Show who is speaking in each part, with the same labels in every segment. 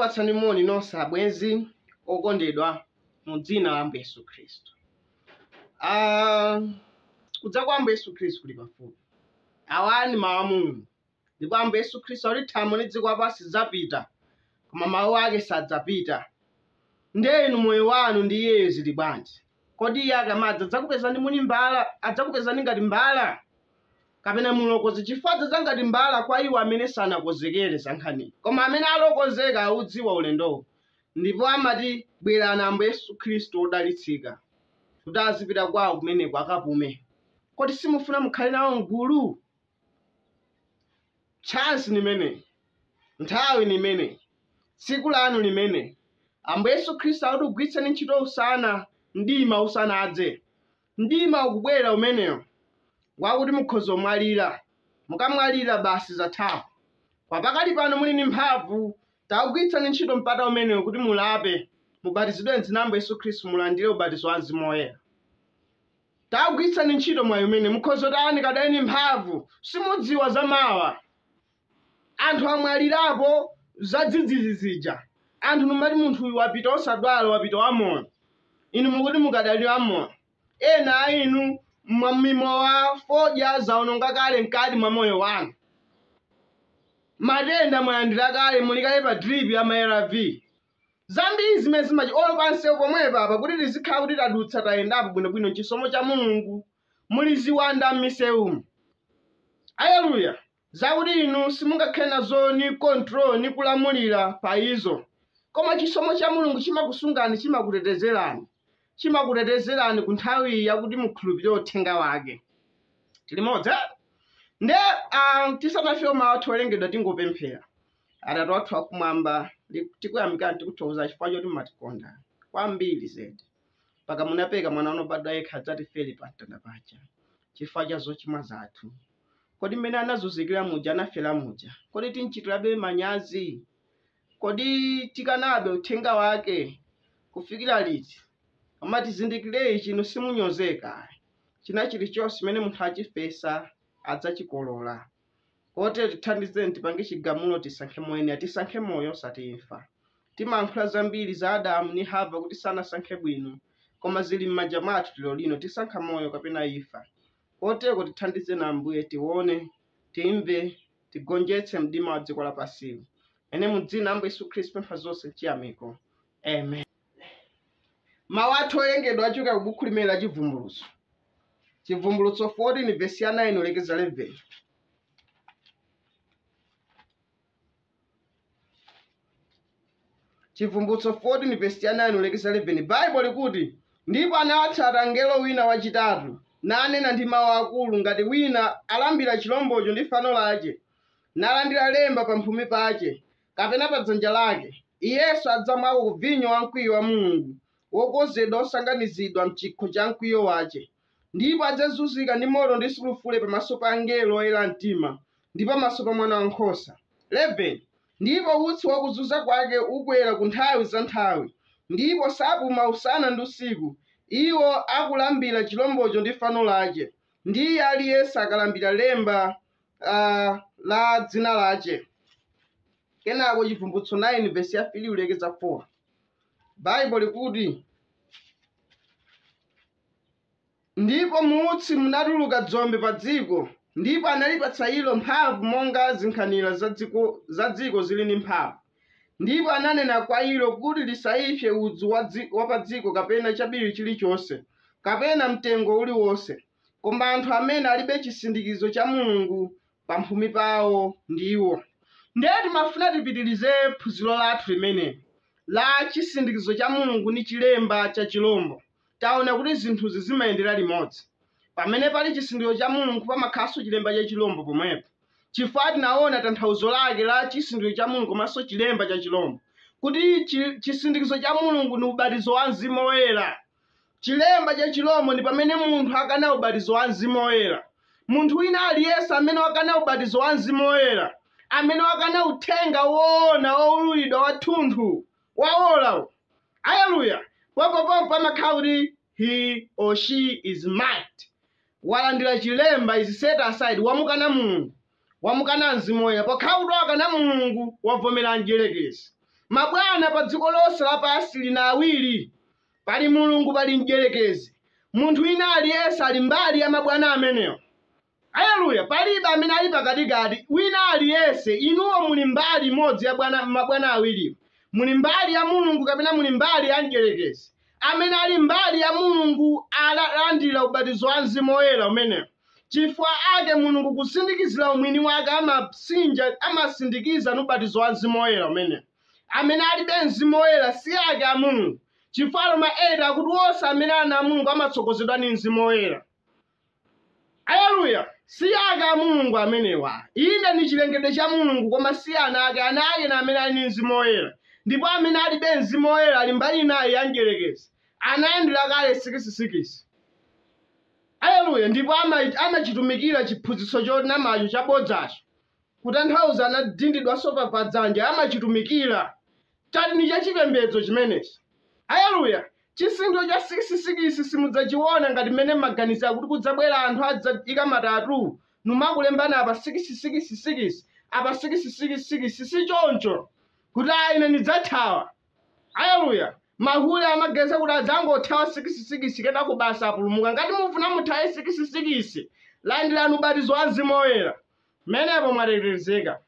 Speaker 1: Ndikupatsani moni nonse abwenzi okondedwa mu dzina la Ambuye Yesu Khristu. Kudza kwa Ambuye Yesu Khristu kuli pafupi. Awani mawu a Mulungu. Ndipo Ambuye Yesu Khristu ali thambo ndi dziko lapansi zapita, koma mawu ake sadzapita. Ndiye inu moyo wanu ndi iyeyo zili bwanji? Kodi iye akamadza adzakupezani muli mbala, adzakupezani ngati mbala? Kapena mulokozi chifukwa za ngati mbala kwa iwo amene sanakonzekere sankhani. Koma amene alokonzeka audziwa ulendowo. Ndipo amati bwerani Ambuye Yesu Khristu odalitsika, kuti azipita kwawo kumeneko akapume. Kodi simufuna mukhale nawo mgulu? Chance ni mene, nthawi ni mene, tsiku lanu limene. Ambuye Yesu Khristu akugwiritsani ntchito usana, mdima usanadze. Mdima ukubwera umeneyo wakuti mukhoza mwalira, mukamwalira basi zathawa. Kwa pakali pano muli ndi mphamvu, takugwiritsani ntchito mpata umeneyo kuti mulape, mubatizidwe m'dzina la Ambuye Yesu Khristu, mulandire ubatizo wa Mzimu Woyera. Takugwiritsani ntchito mwayi umene mukhoza tani kadali mphamvu, simudziwa za mawa. Anthu amwalirapo zadzidzidzi zija. Anthu numati munthu uyu wapita osadwala, wapita wamoyo. Inu mukuti mukadali wamoyo. Ena a inu mmimo wa fodya zaononga kale mkati mwa moyo wanu. Matenda mwalandira kale mulikale pa drip ya ARV. Zambiri zimene zimachi olo pansewu pomwepa apa kuti tizikhala kuti tadutsa tayendapo bwinobwino chisomo cha Mulungu muli ziwanda m'misewumu. Haleluya! Zakuti inu simungakhale nazo ni control ni kulamulira pa izo. Koma chisomo cha Mulungu chimakusungani, chimakutetezerani. Chimakutetezerani ku nthawi yakuti mukhulupirire uthenga wake. Tili modzi? Nde tisanafike mawu olengedwa tingopemphera. Atate athu akumwamba, tikuyamikani tikuthokoza chifukwa choti mumatikonda kwambiri zedi. Paka munapeka mwana wanu obadwa yekha adzatifere pa mtanda paja chifukwa cha zochimwa zathu. Kodi mmene anazunzikira muja anafera muja? Kodi tinchitirabe manyazi? Kodi tikanabe uthenga wake kufikira liti? Koma tizindikire ichi inu simunyozeka. China chilichonse chimene munthu achifesa adzachikolola. Kotero tithandizeni tipange chigamulo tisankhe moyo, tisankhe moyo osati imfa. Timayankhula zambiri za Adamu ndi Hava kuti sanasankhe bwino, koma zili m'manja mwathu lero lino tisankha moyo kapena imfa. Kotero tithandizeni Ambuye tione, timve, tigonjetse mdima wa dziko lapansi. Ene mu dzina la Ambuye Yesu Khristu pempha zonse chiyamiko. Amen. Mawu athu olengedwa achoka ku buku limene la Chivumbulutso. Chivumbulutso 14 verse ya 9 kulekeza 11. Chivumbulutso 14 verse ya 9 kulekeza 11. Bible likuti, ndipo anawatsata mngelo wina wachitatu, nanena ndi mawu akulu ngati wina alambira chilombocho ndi fano lake, nalandira lemba pa mphumi pake, kapena pa dzanja lake. Iyeso adzamwako ku vinyo wa mkwiyo wa Mulungu, wokozedwa osanganizidwa mchikho cha mkwiyo wace. Ndipo adzazunzika ndi moto ndi sulufule pamaso pa angelo oyera mtima ndi pamaso pa mwana wankhosa. 11. Ndipo utsi wakuzunza kwake ukwera ku nthawi za nthawi, ndipo sapuma usana ndi usiku. Iwo akulambira chilombocho ndi fano lake, ndi aliyense akalambira lemba la dzina lace. Kenako Chivumbulutso 9 verse ya 3 kulekeza 4. Bible likuti, ndipo muutsi munatuluka dzombe pa dziko, ndipo analipatsa ilo mphamvu monga zinkhanira za dziko zili ndi mphamvu. Ndipo ananena kwa ilo kuti lisayipse udzu wa pa dziko kapena chabiri chilichonse, kapena mtengo uliwonse. Koma anthu amene alibe chisindikizo cha Mulungu pa mphumi pawo ndiwo. Ndiye timafuna tipitirize phunziro lathu limene la chisindikizo cha Mulungu ndi chilemba cha chilombo. Taona kuti zinthuzi zimayendera limodzi. Pamene pali chisindikizo cha Mulungu pamakhalanso chilemba cha chilombo pomwepo. Chifukwa tinaona tanthauzo lake la chisindikizo cha Mulungu komanso chilemba cha chilombo. Kuti chisindikizo cha Mulungu ni ubatizo wa Mzimu Woyera. Chilemba cha chilombo ndi pamene munthu akana ubatizo wa Mzimu Woyera. Munthu wina aliyense amene wakana ubatizo wa Mzimu Woyera, amene wakana uthenga woona wowululidwa wathunthu wawola. Haleluya! Popo pamakhala kuti he or she is mad. Walandira chilemba is set aside, wamukana Mulungu, wamukana Mzimu Woyera. Pakhala kuti wakana Mulungu wavomera njelekezi. mabwana pa dziko lonse lapansi lina awiri, pali Mulungu pali mdierekezi. Munthu wina aliyense ali mbali ya mabwana amenewo. Haleluya, palibe amene ali pakatikati. Wina aliyense, inuwo muli mbali imodzi ya mabwana awiri. Muli mbali ya Mulungu kapena muli mbali ya mdierekezi. Amene ali mbali ya Mulungu alandira ubatizo wa Mzimu Woyera umenewo. Chifukwa ake Mulungu kusindikizira umwini wake amasindikiza n'ubatizo wa Mzimu Woyera umenewo. Amene alibe Mzimu Woyera si ake a Mulungu. Chifukwa Roma 8 akuti onse amene ana Mulungu amatsogozedwa ni Mzimu Woyera. Haleluya, si ake a Mulungu amenewa. Ine ni chilengedwe cha Mulungu koma si ana ake na amene ali ni Mzimu Woyera. Ndipo amene alibe Mzimu Woyera ali mbali naye ya mdierekezi. Anayendera kale 66. Haleluya, ndipo amachitumikira chiphunzitso chonamacho chabodzacho. Kutanthauza anadindidwanso pa dzanja amachitumikira. Chati ni chachipembedzo chimenechi. Haleluya, chisintho cha 66 simudzachiona ngati mmene maganiza kuti kudzabwera anthu adzayika matatu numakulembana apa 666 apa 666 si choncho kuti ine ndidzathawa. Haleluya, mahule amageza kuti adzangothawa 66 kena kubasa apulumuka. Ngati mufuna muthawe 66 landirani ubatizo wa Mzimu Woyera, menepo mwatetezeka.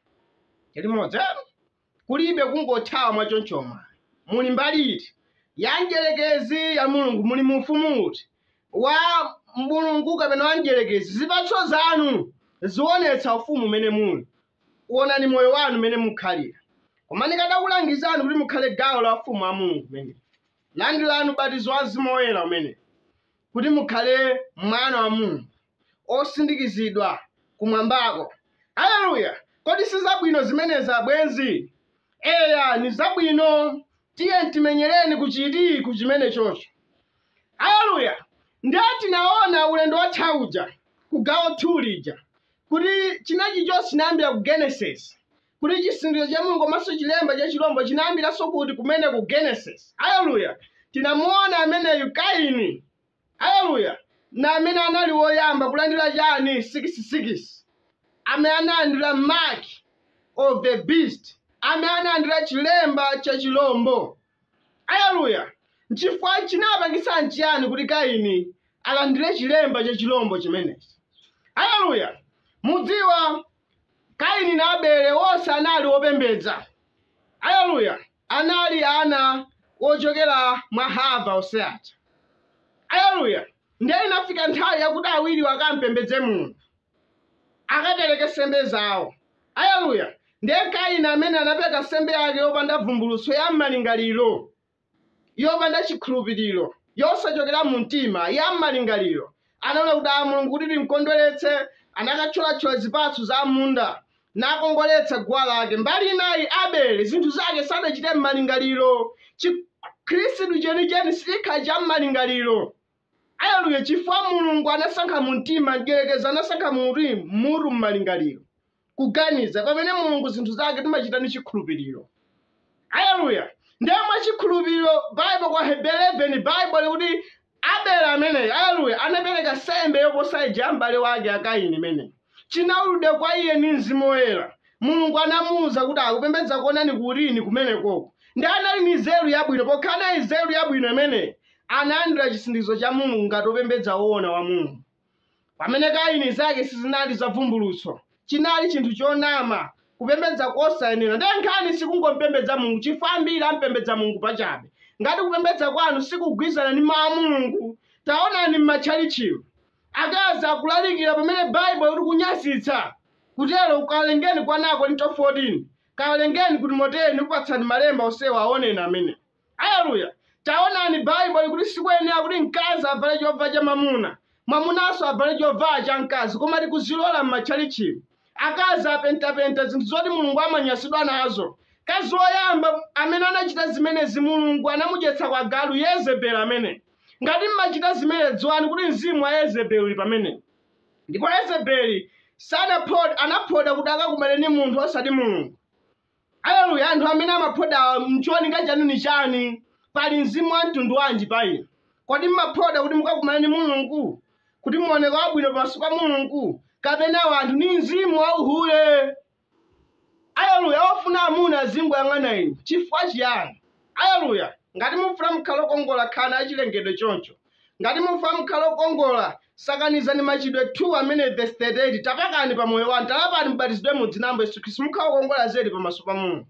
Speaker 1: Chimodzi kulibe kungothawa mwachonchoma. Muli mbali iti ya mdierekezi ya Mulungu, muli mu ufumu uti wa Mulungu kapena wa mdierekezi. Zipatso zanu zionetsa ufumu umene muli. Uonani moyo wanu umene mukhalira. Koma ndikadakulangizani kuti mukhale gawo la ufumu wa Mulungu umene. Landirani ubatizo wa Mzimu Woyera umene kuti mukhale mwana wa Mulungu osindikizidwa kumwambako. Haleluya, kodi si zabwino zimenezi abwenzi? Eya, ni zabwino. Tiye timenyereni kuchiti kuchimene chocho. Haleluya, ndati naona ulendo wa thauja kugawo 2 lija kuti chinachi chonse chinayambira ku Genesis, kuti chisindikiro cha Mulungu komanso chilemba cha chilombo chinayambiranso kuti kumene ku Genesis. Haleluya, tinamuona ameneyu Kaini. Haleluya, na amene anali woyamba kulandira chani 66, amene analandira mark of the beast, amene analandira chilemba cha chilombo. Haleluya, nchifukwa chinapangisa nchiyani kuti Kaini alandire chilemba cha chilombo chimenechi? Haleluya, mudziwa Kaini na Abele wonse anali wopembedza. Haleluya, anali ana wochokera mwa Hava oseacha. Haleluya, ndiye inafika nthawi yakuti awiri wakampembedze Mulungu akapereke sembe zawo. Haleluya, ndiye Kaini amene anapereka sembe yake yopanda vumbulutso ya malingaliro, yopanda chikhulupiriro, yosachokera mu mtima ya malingaliro, anaona kuti Mulungu kuti limkondweretse, anakachola zipatso za munda nakongoletsa guwa lake. Mbali inayi Abele zinthu zake sadachite m'malingaliro. Chikhristu chenicheni silikhala cha m'malingaliro. Haleluya, chifukwa Mulungu anasankha mu mtima, mdierekezi anasankha muru m'malingaliro, kuganiza. Pamene Mulungu zinthu zake timachita ndi chikhulupiriro. Haleluya, ndiye mwa chikhulupiriro Bible kwa Hebrew 11 Bible kuti Abele amene, haleluya, anapereka sembe yoposa ija mbale wake Kaini imene chinaulude kwa iye ni Mzimu Woyera. Mulungu anamuwuza kuti akupembedza kuonani kulini kumene koko. Ndi anali ni nzeru yabwino, pokhana nzeru yabwino imene analandira chisindikizo cha Mulungu ngati opembedza woona wa Mulungu. Pamene Kaini zake sizinali za vumbulutso, chinali chinthu chonama, kupembedza kosayenera. Ndiye nkhani sikungompembedza Mulungu, chifukwa ambiri ampembedza Mulungu pachabe. Ngati kupembedza kwanu sikugwirizana ndi mawu a Mulungu, taonani m'matchalichiwo akazi akulalikira pamene Bible iri kunyasitsa kutero ukalengeni kwanako nito 14 kalengeni kuti moteni upatsani malemba osewa aoneni amene. Haleluya, taonani Bible kuti sikuyenera kuti mkazi avale chovala cha mamuna, mamunanso avale chovala cha mkazi, koma tikuzilola m'matchalichiwo. Akazi apentapenta zinthu zoti Mulungu amanyasidwa nazo. Kazi woyamba amene anachita zimenezi Mulungu anamudyetsa kwa galu Yezebeli amene. Ngati mmachita zimene dziwani kuti mzimu wa Yezebeli uli pamene. Ndipo Yezebeli anaphoda kuti akakumane ndi munthu osati Mulungu. Haleluya, anthu amene amaphoda mcholinga chanu ni chani? Pali mzimu wa mtundu wanji pa inu? Kodi mmaphoda kuti mukakumane ndi Mulungu, kuti muoneka wabwino pamaso pa Mulungu, kapena wanthu ni mzimu wa uhule? Haleluya. Ofuna amuna zingoyang'ana inu chifukwa chiyani? Haleluya. Ngati mufuna mukhala okongola khana achilengedwe choncho. Ngati mufuna mukhala okongola sakanizani machitidwe 2 amene verse 38 tapakani pa moyo wanu, talapani mbatizidwe mu dzina la Yesu Khristu mukhala okongola zedi pamaso pa Mulungu.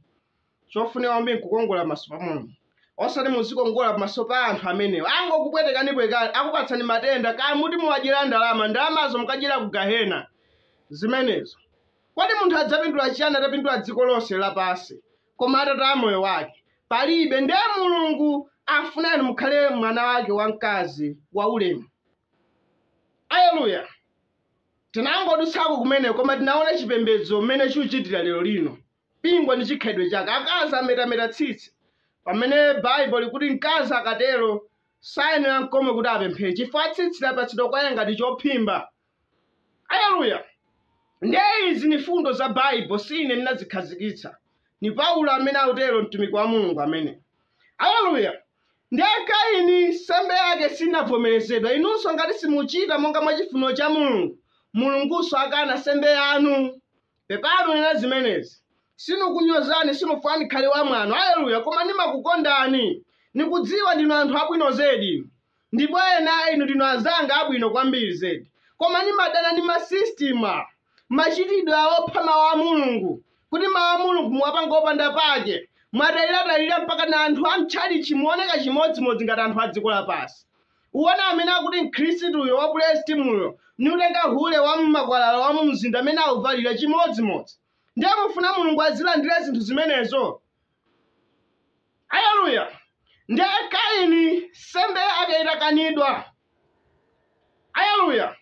Speaker 1: Chofunika kwambiri kukongola pamaso pa Mulungu. Osati muzikongola pamaso pa anthu amenewo angokupwetekani bwekali akupatsani matenda kaya muti muwadyera ndalamazo mukadyera ku gahena zimenezo. Kodi munthu adzapindula chiyani atapindula dziko lonse lapansi koma atataya moyo wake? Palibe. Ndiye Mulungu afunani mukhale mwana wake wamkazi wa ulemu. Haleluya. Tinangodutsako kumene koma tinaona chipembedzo mmene chikuchitira lero lino. Pingwa ndi chikhalidwe chake. Akazi ametameta tsitsi pamene Bible likuti mkazi akatero sayenera n'komwe kuti apemphere chifukwa tsitsi lapatsidwa kwa iye ngati chophimba. Haleluya. Ndiye izi ni fundo za Bible, si ine ndinazikhazikitsa. Ni Paulo amene akutero mtumiki wa Mulungu amene. Haleluya. Ndiye Kaini nsembe yake sinavomerezedwa. Inunso ngati simuchita monga mwa chifuniro cha Mulungu, Mulungunso akana nsembe yanu. Pepano nena zimenezi. Sinukunyozani, sinufuna ndikhale wa mwano. Haleluya. Koma ndimakukondani. Nikudziwa ndinu anthu abwino zedi. Ndipo ena inu ndinu azanga abwino kwambiri zedi. Koma ndimadana ndi masistima machitidwe opha mawu a Mulungu. Kuti mawu a Mulungu muwapanga opanda pake. Mwadalira mpaka na anthu amtchalichi muoneka chimodzimodzi ngati anthu a dziko lapansi. Uwona amene akuti mkhristuyo wa bulestimuyo niutenga hule wa mmakwalala wa mumzinda amene auvalira chimodzimodzi. Ndiye mufuna Mulungu azilandira zinthu zimenezo. Haleluya. Ndiye Kaini nsembe yake itakanidwa. Haleluya.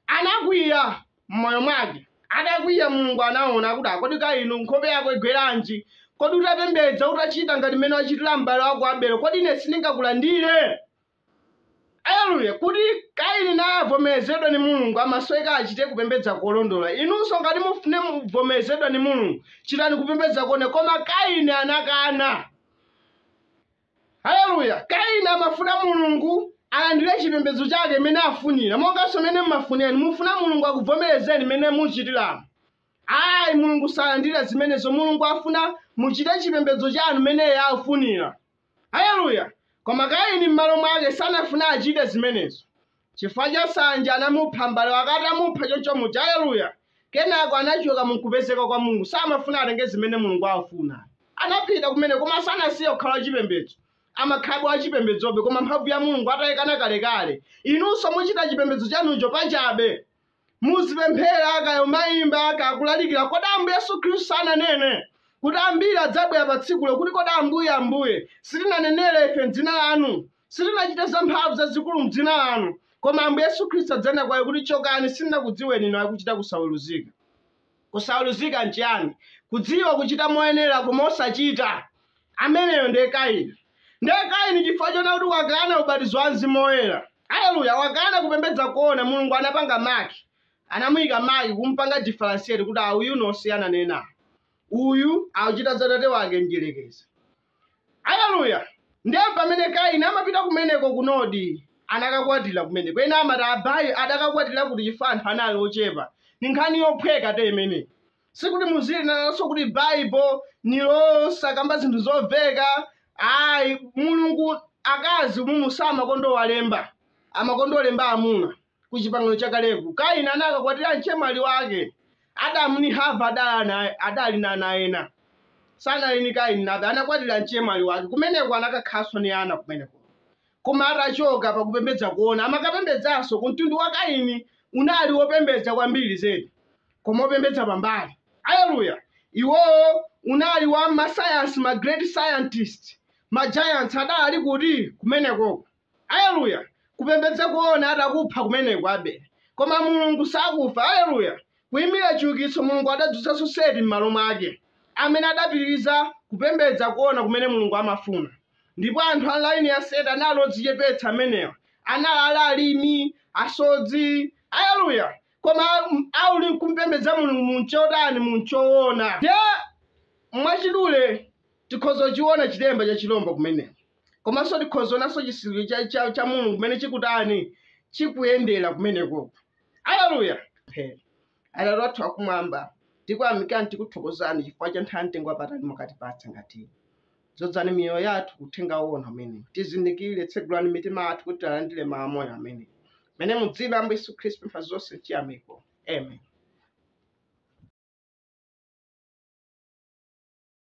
Speaker 1: Anakwiya mmoyo mwake. Adakwiya Mulungu anaona kuti akodi Kaini nkhope yako igweranji. Kodi utapembedza utachita ngati mmene wachitira m'bale wako Abele, kodi ine sindingakulandire? Haleluya. Kuti Kaini naye avomerezedwa ni Mulungu amasoeka achite kupembedza kolondola. Inunso ngati mufune muvomerezedwa ni Mulungu chitani kupembedza kone, koma Kaini anakana. Haleluya. Kaini amafuna Mulungu alandire chipembedzo chake mmene afunira. Monganso mmene mmafunirani mufuna Mulungu akuvomerezeni mmene muchitiramo. Ayi, Mulungu salandira zimenezo. Mulungu afuna muchite chipembedzo chanu mmene afunira. Haleluya. Koma Kaini m'malo mwake sanafuna achite zimenezo. Chifukwa cha nsanje anamupha m'bale wake, atamupha choncho muja. Haleluya. Kenako anachoka mukupezeka kwa Mulungu. Samafuna atenge zimene Mulungu afuna. Anapita kumene koma sanasiye kukhala wachipembedzo. Amakhalidwe achipembedzobe koma mphamvu ya Mulungu atayikana kalekale. Inunso muchita chipembedzo chanucho pachabe. Muzipemphera kayo mayimba kakulalikira. Kodi Ambuye Yesu Khristu sananene kuti ambiri adzabwera pa tsikulo kuti kodi Ambuye sitinanenere ife m'dzina lanu, sitinachite zamphamvu zazikulu m'dzina lanu, koma Ambuye Yesu Khristu adzanena kwa iye kuti chokani, sindinakudziweni inu akuchita kusaweruzika. Kusaweruzika nchiyani? Kudziwa kuchita moyenera koma osachita. Ameneyo ndiye Kaini. Ndiye Kaini chifukwa chona kuti wakana ubatizo wa Mzimu Woyera. Haleluya. Wakana kupembedza kuona, Mulungu anapanga maki. Anamuyika maki kumpanga differentiate kuti uyu nosiyana nena. Uyu akuchita za tate wake njelekeza. Haleluya. Ndiye pamene Kaini amapita kumeneko kunodi anakakwatira kumeneko. Ena amati abayi adakakwatira kuti chifukwa anthu anali ochepa. Ni nkhani yophweka te imene. Sikuti muzili nanso kuti Bible nilosakamba zinthu zoveka. Ayi, Mulungu akazi mumusama kondo walemba. Amakondo olemba amuna kuchipangano chakaleku. Kaini anakakwatira mchemwali wake. Adamu ni Hava adali na ana ena. Sanali ni Kaini nabe anakwatira mchemwali wake. Kumeneko anakakhaswa ni ana kumeneko. Koma atachoka pakupembedza kuona amakapembedzanso kumtundu wa Kaini unali wopembedza kwambiri zedi. Koma opembedza pambali. Haleluya. Iwo unali wa ma-science, ma-great scientist, ma-giants adali kuti kumeneko. Haleluya. Kupembedza kuona atakupha kumeneko Abele. Koma Mulungu sakufa. Haleluya. Kuyimira chiukitso Mulungu adadzutsanso Seti m'malo mwake, amene adapitiriza kupembedza kuona kumene Mulungu amafuna. Ndipo anthu a laini ya Seti anali odzichepetsa amenewa. Anali alimi, asodzi. Haleluya. Koma auli kumpembedza Mulungu munchotani munchoona. Ndiye mwachidule tikhozo chiona chilemba cha chilombo kumeneko. Komanso tikhozo naso chisiliro cha Mulungu kumene chikutani chikuyendera kumeneko. Haleluya. Atate wathu akumwamba, tikuyamikani tikuthokozani chifukwa cha nthawi mtengo wapatali mwakatipatsa ngati dzozani miyoyo yathu kuthenga wona amene tizindikire tsegulani mitima yathu kuti tilandire mawu amoyo amene mudzina Ambuye Yesu Khristu mpha zonse chiyamiko. Amen.